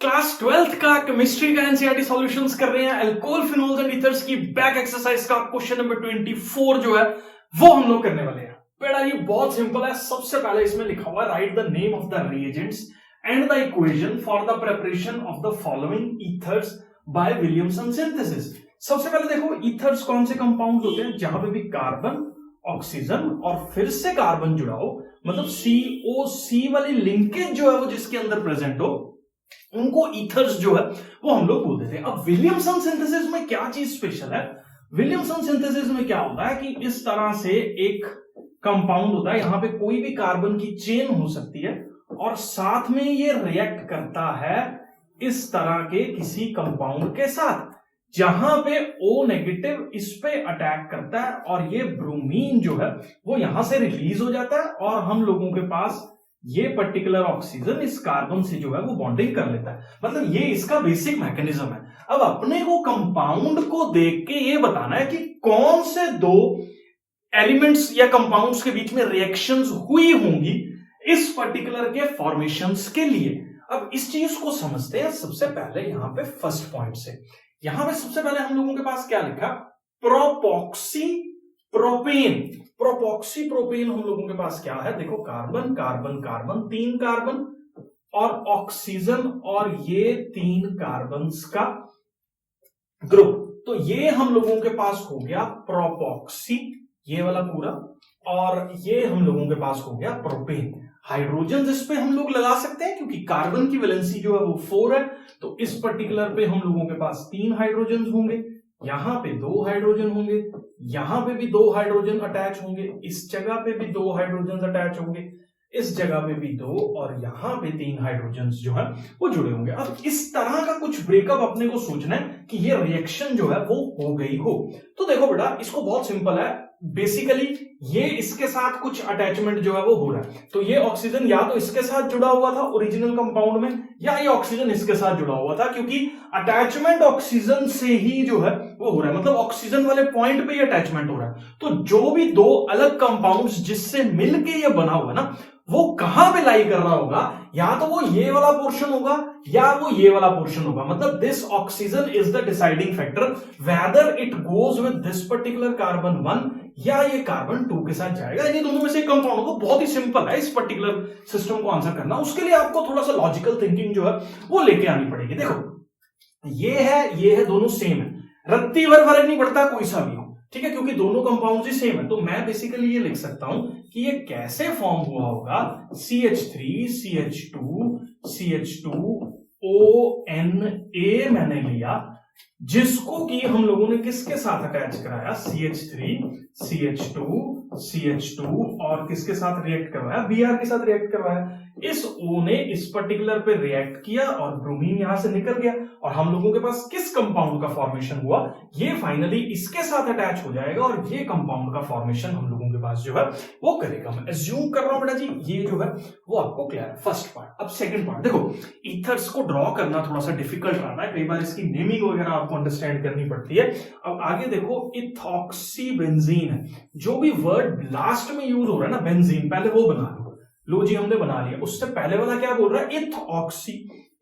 Class 12th का chemistry का NCERT solutions कर रहे हैं। अल्कोहल फिनोल्स एंड ईथर्स की बैक एक्सरसाइज का क्वेश्चन नंबर 24 जो है वो हम लोग करने वाले हैं। बेटा ये बहुत सिंपल है। सबसे पहले इसमें लिखा हुआ है right the name of the reagents and the equation for the preparation of the following ethers bye Williamson synthesis. सबसे पहले देखो ईथर्स कौन से कंपाउंड होते हैं जहां पे भी कार्बन ऑक्सीजन और फिर से कार्बन जुड़ा हो, मतलब COC वाली लिंकेज जो है वो जिसके अंदर प्रेजेंट हो, उनको ईथर्स जो है वो हम लोग बोलते थे। अब विलियमसन सिंथेसिस में क्या चीज स्पेशल है? विलियमसन सिंथेसिस में क्या होता है कि इस तरह से एक कंपाउंड होता है, यहां पे कोई भी कार्बन की चेन हो सकती है और साथ में ये रिएक्ट करता है इस तरह के किसी कंपाउंड के साथ, जहां पे O नेगेटिव इस पे अटैक करता है और ये ब्रोमीन जो है वो यहां से रिलीज हो जाता है और हम लोगों के पास ये पर्टिकुलर ऑक्सीजन इस कार्बन से जो है वो बॉन्डिंग कर लेता है। मतलब ये इसका बेसिक मैकेनिज्म है। अब अपने को कंपाउंड को देख के ये बताना है कि कौन से दो एलिमेंट्स या कंपाउंड्स के बीच में रिएक्शंस हुई होंगी इस पर्टिकुलर के फॉर्मेशंस के लिए। अब इस चीज को समझते हैं सबसे पहले यहां पे फर्स्ट पॉइंट से। यहां पे सबसे पहले हम लोगों के पास क्या लिखा? प्रोपॉक्सी प्रोपेन। प्रोपॉक्सी प्रोपेन हम लोगों के पास क्या है? देखो कार्बन कार्बन कार्बन, 3 कार्बन और ऑक्सीजन और ये 3 कार्बन्स का ग्रुप। तो ये हम लोगों के पास हो गया प्रोपॉक्सी, ये वाला पूरा, और ये हम लोगों के पास हो गया प्रोपेन। हाइड्रोजन इस पे हम लोग लगा सकते हैं क्योंकि कार्बन की वैलेंसी जो है वो 4 है, तो इस पर्टिकुलर पे हम लोगों के पास 3 हाइड्रोजन होंगे, यहां पे 2 हाइड्रोजन होंगे, यहां पे भी 2 हाइड्रोजन अटैच होंगे, इस जगह पे भी 2 हाइड्रोजन अटैच होंगे, इस जगह पे भी 2 और यहां पे 3 हाइड्रोजन जो है वो जुड़े होंगे। अब इस तरह का कुछ ब्रेकअप अपने को सोचना है कि ये रिएक्शन जो है वो हो गई हो। तो देखो बेटा इसको बहुत सिंपल है। बेसिकली ये इसके साथ कुछ अटैचमेंट जो है वो हो रहा है, तो ये ऑक्सीजन या तो इसके साथ जुड़ा हुआ था ओरिजिनल कंपाउंड में, या ये ऑक्सीजन इसके साथ जुड़ा हुआ था, क्योंकि अटैचमेंट ऑक्सीजन से ही जो है वो हो रहा है, मतलब ऑक्सीजन वाले पॉइंट पे ही अटैचमेंट हो रहा है। तो जो भी दो अलग कंपाउंड्स जिससे मिलके ये बना हुआ है ना, वो कहां पे लाई कर रहा होगा? या तो वो ये वाला पोर्शन होगा या वो ये वाला पोर्शन होगा। मतलब this oxygen is the deciding factor whether it goes with this particular carbon 1 या ये कार्बन 2 के साथ जाएगा। ये दोनों में से कंपाउंड होगा। बहुत ही सिंपल है इस पर्टिकुलर सिस्टम को आंसर करना। उसके लिए आपको थोड़ा सा लॉजिकल थिंकिंग जो है वो लेके आनी पड़ेगी। देखो ये है दोनों सेम है, रत्ती भर फर्क नहीं पड़ता कोई सा भी हो, ठीक है, क्योंकि दोनों कंपाउंड ही सेम है। तो मैं बेसिकली ये लिख सकता हूं कि ये कैसे फॉर्म हुआ होगा। CH3 CH2 CH2 ONA मैंने लिया, जिसको कि हम लोगों ने किसके साथ अटैच कराया? CH3 CH2 CH2 और किसके साथ रिएक्ट करवाया? Br के साथ रिएक्ट करवाया। इस O ने इस पर्टिकुलर पे रिएक्ट किया और ब्रोमीन यहां से निकल गया और हम लोगों के पास किस कंपाउंड का फॉर्मेशन हुआ? ये फाइनली इसके साथ अटैच हो जाएगा और ये कंपाउंड का फॉर्मेशन हम लोगों के पास जो है वो करेगा। मैं एज्यूम कर रहा हूं बेटा जी ये जो है वो आपको क्लियर है फर्स्ट पार्ट। अब सेकंड पार्ट देखो, ईथर्स को ड्रॉ करना थोड़ा सा डिफिकल्ट रहता है, कई बार इसकी नेमिंग वगैरह आपको अंडरस्टैंड करनी पड़ती है। अब आगे देखो इथॉक्सी बेंजीन है, जो भी वर्ड लास्ट में यूज हो रहा है ना बेंजीन, पहले वो बना लो जी, हमने बना लिया। उससे पहले वाला क्या बोल रहा है? इथऑक्सी।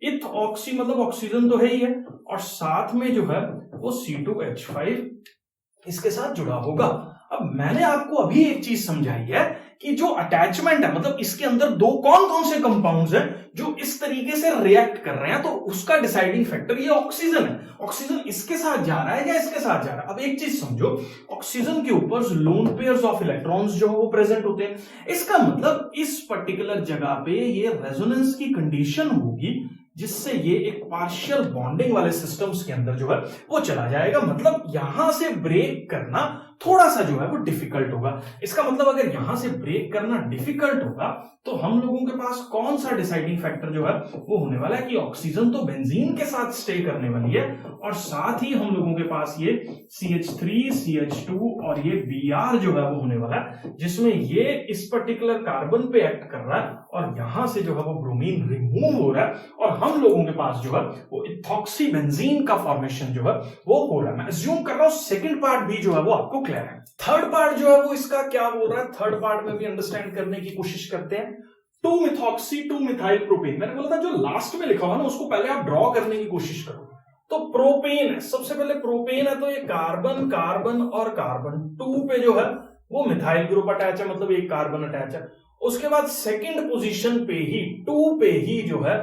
इथऑक्सी मतलब ऑक्सीजन तो है ही है और साथ में जो है वो C2H5 इसके साथ जुड़ा होगा। अब मैंने आपको अभी एक चीज समझाई है कि जो अटैचमेंट है, मतलब इसके अंदर दो कौन कौन से कंपाउंड्स हैं जो इस तरीके से रिएक्ट कर रहे हैं, तो उसका डिसाइडिंग फैक्टर ये ऑक्सीजन है। ऑक्सीजन इसके साथ जा रहा है या इसके साथ जा रहा है? अब एक चीज समझो, ऑक्सीजन के ऊपर लोन पेयर्स ऑफ इलेक्ट्रॉन्स जो है वो प्रेजेंट होते हैं। इसका मतलब इस पर्टिकुलर जगह पे ये रेजोनेंस की कंडीशन होगी जिससे ये एक पार्शियल बॉन्डिंग वाले सिस्टम्स के अंदर जो है वो चला जाएगा। मतलब यहां से ब्रेक करना थोड़ा सा जो है वो डिफिकल्ट होगा। इसका मतलब अगर यहां से ब्रेक करना डिफिकल्ट होगा तो हम लोगों के पास कौन सा डिसाइडिंग फैक्टर जो है वो होने वाला है कि ऑक्सीजन तो बेंजीन के साथ स्टे करने वाली है और साथ ही हम लोगों के पास ये CH3 CH2 और ये Br जो है वो होने वाला है, जिसमें ये इस पर्टिकुलर कार्बन पे एक्ट कर रहा है और यहां से जो है वो ब्रोमीन रिमूव हो रहा है और हम लोगों के पास जो है वो इथॉक्सी बेंजीन का फॉर्मेशन जो है वो हो रहा है। मैं अज्यूम कर रहा हूं सेकंड पार्ट भी जो है वो आपको क्लियर है। थर्ड पार्ट जो है वो इसका क्या बोल रहा है, थर्ड पार्ट में भी अंडरस्टैंड करने की कोशिश करते हैं। 2 मिथॉक्सी 2 मिथाइल प्रोपेन। मैंने बोला था जो लास्ट में लिखा हुआ ना उसको पहले आप ड्रॉ करने की कोशिश करो। तो प्रोपेन है, सबसे पहले प्रोपेन है, तो ये कार्बन कार्बन और कार्बन 2 पे जो है वो मिथाइल ग्रुप अटैच है, मतलब एक कार्बन अटैच है। उसके बाद सेकंड पोजीशन पे ही 2 पे ही जो है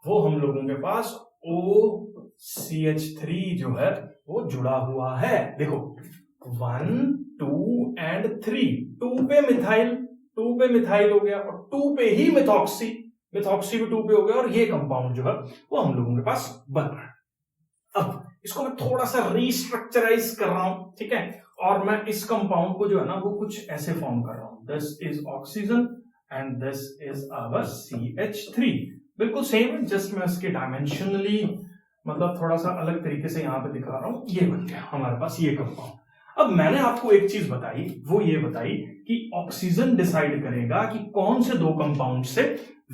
वो हम लोगों के पास OCH3 जो है वो जुड़ा हुआ है। देखो 1 2 एंड 3, 2 पे मिथाइल हो गया और 2 पे ही मिथॉक्सी भी 2 पे हो गया और ये कंपाउंड जो है वो हम लोगों के पास बन रहा है। अब इसको मैं थोड़ा सा रीस्ट्रक्चराइज कर रहा हूं, ठीक है, और मैं इस कंपाउंड को जो है ना वो कुछ ऐसे फॉर्म कर रहा हूं। This is oxygen and this is our CH3। बिल्कुल सेम है, जस्ट मैं इसके डायमेंशनली मतलब थोड़ा सा अलग तरीके से यहां पे दिखा रहा हूं। ये बन गया हमारे पास ये कंपाउंड। अब मैंने आपको एक चीज बताई, वो ये बताई कि ऑक्सीजन डिसाइड करेगा कि कौन से दो कंपाउंड से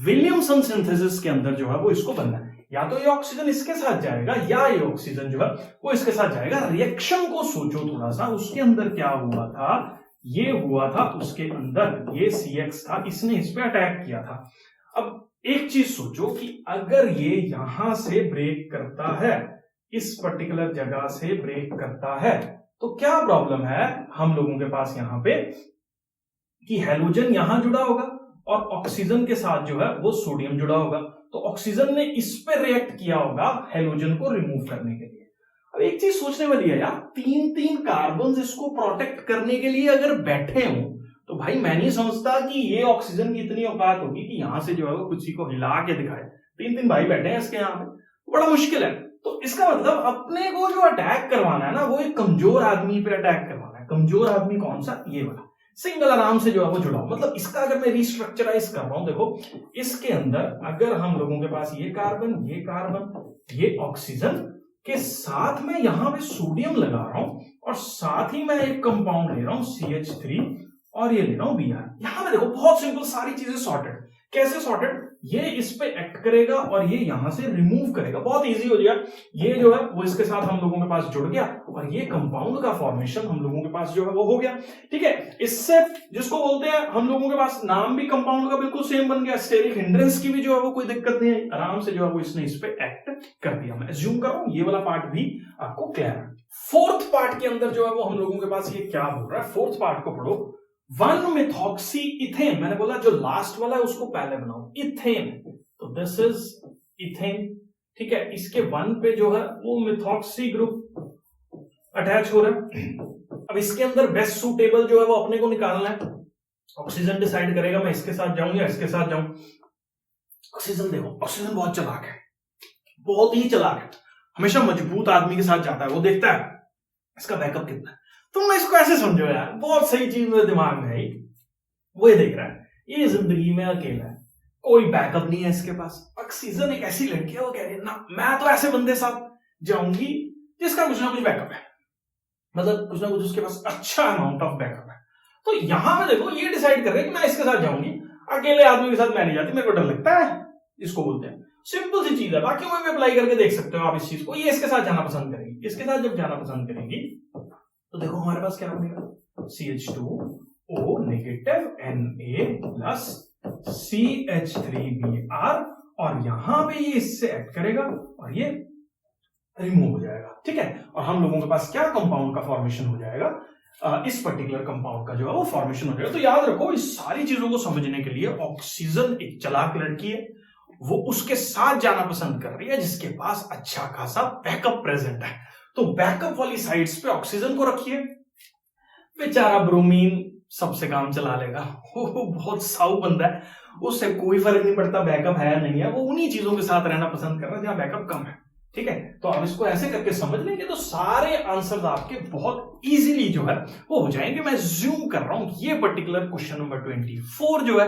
विलियमसन सिंथेसिस के अंदर जो है वो इसको बनना है। या तो ये ऑक्सीजन इसके साथ जाएगा या ये ऑक्सीजन जो है वो इसके साथ जाएगा। रिएक्शन को सोचो थोड़ा सा, उसके अंदर क्या हुआ था, ये हुआ था उसके अंदर ये CX था, इसने इस पे अटैक किया था। अब एक चीज सोचो कि अगर ये यहां से ब्रेक करता है, इस पर्टिकुलर जगह से ब्रेक करता है, तो क्या प्रॉब्लम है हम लोगों के पास यहां पे कि हैलोजन यहां जुड़ा होगा और ऑक्सीजन के साथ जो है वो सोडियम जुड़ा होगा। तो ऑक्सीजन ने इस पे रिएक्ट किया होगा हैलोजन को रिमूव करने के लिए। अब एक चीज सोचने वाली है यार, 3 कार्बन इसको प्रोटेक्ट करने के लिए अगर बैठे हो तो भाई मैं नहीं समझता कि ये ऑक्सीजन की इतनी औकात होगी कि यहां से जो है वो किसी को हिला के दिखाए। 3 भाई बैठे हैं इसके यहां पे, बड़ा मुश्किल है। तो इसका मतलब अपने को जो अटैक करवाना है ना वो एक कमजोर आदमी पे अटैक करवाना है। कमजोर आदमी कौन सा, ये वाला सिंगल आराम से जो है वो जुड़ा। मतलब इसका अगर मैं रिस्ट्रक्चराइज कर रहा हूं, देखो इसके अंदर अगर हम लोगों के पास ये कार्बन ये ऑक्सीजन के साथ में यहां पे सोडियम लगा रहा हूं और साथ ही मैं एक कंपाउंड ले रहा हूं CH3 और ये ले रहा हूं Br। यहां पे देखो बहुत सिंपल, सारी चीजें सॉर्टेड। कैसे सॉर्टेड, ये इस पे एक्ट करेगा और ये यहां से रिमूव करेगा, बहुत इजी हो गया। ये जो है वो इसके साथ हम लोगों के पास जुड़ गया और ये कंपाउंड का फॉर्मेशन हम लोगों के पास जो है वो हो गया। ठीक है, इससे जिसको बोलते हैं हम लोगों के पास नाम भी कंपाउंड का बिल्कुल सेम बन गया। स्टेरिक हिंड्रेंस की भी जो है वो कोई दिक्कत नहीं है, आराम से जो है वो इसने इस पे एक्ट कर दिया। मैं अज्यूम कर रहा हूं ये वाला पार्ट भी आपको क्लियर है। फोर्थ पार्ट के अंदर जो है वो हम लोगों के पास ये क्या बोल रहा है, फोर्थ पार्ट को पढ़ो। 1 मिथॉक्सी इथेन, मैंने बोला जो लास्ट वाला है उसको पहले बनाओ, इथेन। तो दिस इज इथेन, ठीक है। इसके 1 पे जो है वो मिथॉक्सी ग्रुप अटैच हो रहा है। अब इसके अंदर बेस्ट सूटेबल जो है वो अपने को निकालना है। ऑक्सीजन डिसाइड करेगा मैं इसके साथ जाऊं या इसके साथ जाऊं। ऑक्सीजन देखो, ऑक्सीजन बहुत चालाक है, बहुत ही चालाक है। हमेशा मजबूत आदमी के साथ जाता है, वो देखता है इसका बैकअप कितना है। तुम इसको ऐसे समझो यार, बहुत सही चीज मेरे दिमाग में है। वो ये देख रहा है ये जिंदगी में अकेला है, कोई बैकअप नहीं है इसके पास। ऑक्सीजन एक ऐसी लड़की है, वो कह रही है ना मैं तो ऐसे बंदे साथ जाऊंगी जिसका कुछ ना कुछ बैकअप है, मतलब कुछ ना कुछ उसके पास अच्छा अमाउंट ऑफ बैकअप है। तो यहां पे देखो ये डिसाइड कर रहे हैं कि मैं इसके साथ जाऊंगी, अकेले आदमी के साथ मैं नहीं जाती, मेरे को डर लगता है। इसको बोलते हैं सिंपल सी चीज है, बाकी में भी अप्लाई करके देख सकते हो आप इस चीज को। ये इसके साथ जाना पसंद करेगी, इसके साथ जब जाना पसंद करेगी तो देखो हमारे पास क्या बनेगा, CH2O negative Na plus CH3Br और यहां पे ये इससे एक्ट करेगा और ये रिमूव हो जाएगा। ठीक है, और हम लोगों के पास क्या कंपाउंड का फॉर्मेशन हो जाएगा, इस पर्टिकुलर कंपाउंड का जो है वो फॉर्मेशन हो जाएगा। तो याद रखो इस सारी चीजों को समझने के लिए ऑक्सीजन एक चालाक लड़की है, वो उसके साथ जाना पसंद कर रही है जिसके पास अच्छा खासा बैकअप प्रेजेंट है। तो बैकअप वाली साइड्स पे ऑक्सीजन को रखिए, बेचारा ब्रोमीन सबसे काम चला लेगा। वो बहुत साउ बंदा है, उससे कोई फर्क नहीं पड़ता बैकअप है या नहीं है, वो उन्हीं चीजों के साथ रहना पसंद कर रहा है जहां बैकअप कम है। ठीक है, तो आप इसको ऐसे करके समझ लेंगे तो सारे आंसर्स आपके बहुत इजीली जो है वो हो जाएंगे। मैं जूम कर रहा हूं, ये पर्टिकुलर क्वेश्चन नंबर 24 जो है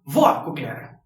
वो आपको क्लियर है।